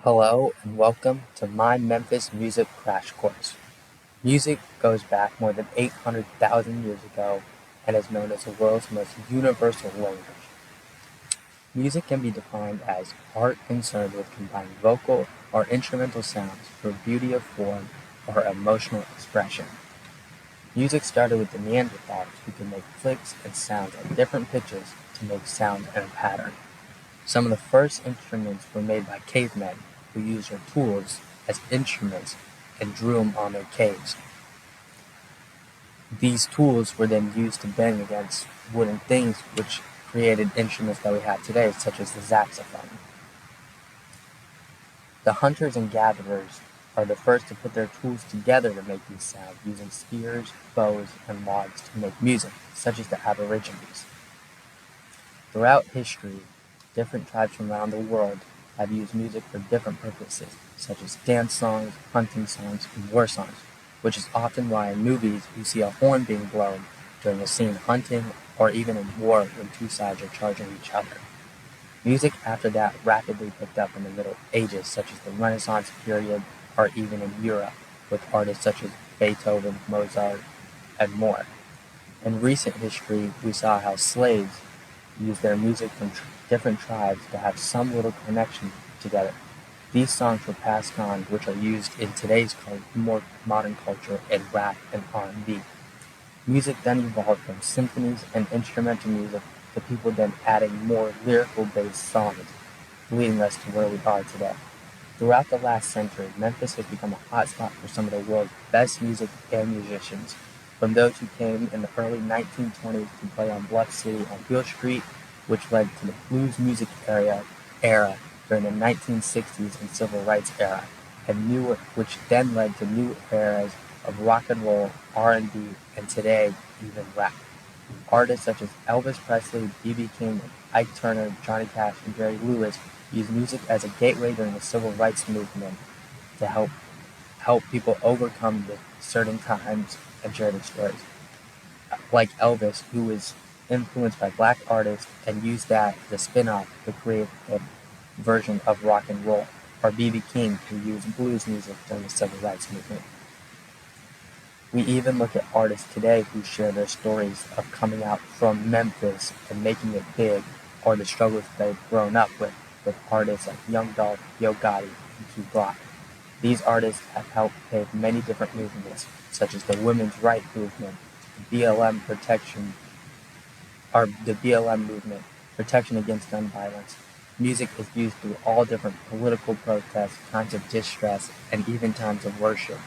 Hello and welcome to my Memphis Music Crash Course. Music goes back more than 800,000 years ago and is known as the world's most universal language. Music can be defined as art concerned with combining vocal or instrumental sounds for beauty of form or emotional expression. Music started with the Neanderthals who could make clicks and sounds at different pitches to make sound and a pattern. Some of the first instruments were made by cavemen who used their tools as instruments and drew them on their caves. These tools were then used to bang against wooden things, which created instruments that we have today, such as the saxophone. The hunters and gatherers are the first to put their tools together to make these sounds, using spears, bows, and logs to make music, such as the Aborigines. Throughout history, different tribes from around the world have used music for different purposes, such as dance songs, hunting songs, and war songs, which is often why in movies you see a horn being blown during a scene hunting or even in war when two sides are charging each other. Music after that rapidly picked up in the Middle Ages, such as the Renaissance period, or even in Europe, with artists such as Beethoven, Mozart, and more. In recent history, we saw how slaves used their music from different tribes to have some little connection together. These songs were passed on, which are used in today's more modern culture in rap and R&B. Music then evolved from symphonies and instrumental music to people then adding more lyrical-based songs, leading us to where we are today. Throughout the last century, Memphis has become a hotspot for some of the world's best music and musicians, from those who came in the early 1920s to play on Bluff City on Beale Street, which led to the blues music era during the 1960s and civil rights era, which then led to new eras of rock and roll, R&B, and today even rap. Artists such as Elvis Presley, B.B. King, Ike Turner, Johnny Cash, and Jerry Lewis used music as a gateway during the civil rights movement to help people overcome the certain times and share their stories. Like Elvis, who was influenced by black artists and used that as a spin-off to create a version of rock and roll, or B.B. King, who used blues music during the civil rights movement. We even look at artists today who share their stories of coming out from Memphis and making it big, or the struggles they've grown up with artists like Young Dolph, Yo Gotti, and Key Glock. These artists have helped pave many different movements, such as the women's rights movement, the BLM movement, protection against gun violence. Music is used through all different political protests, times of distress, and even times of worship,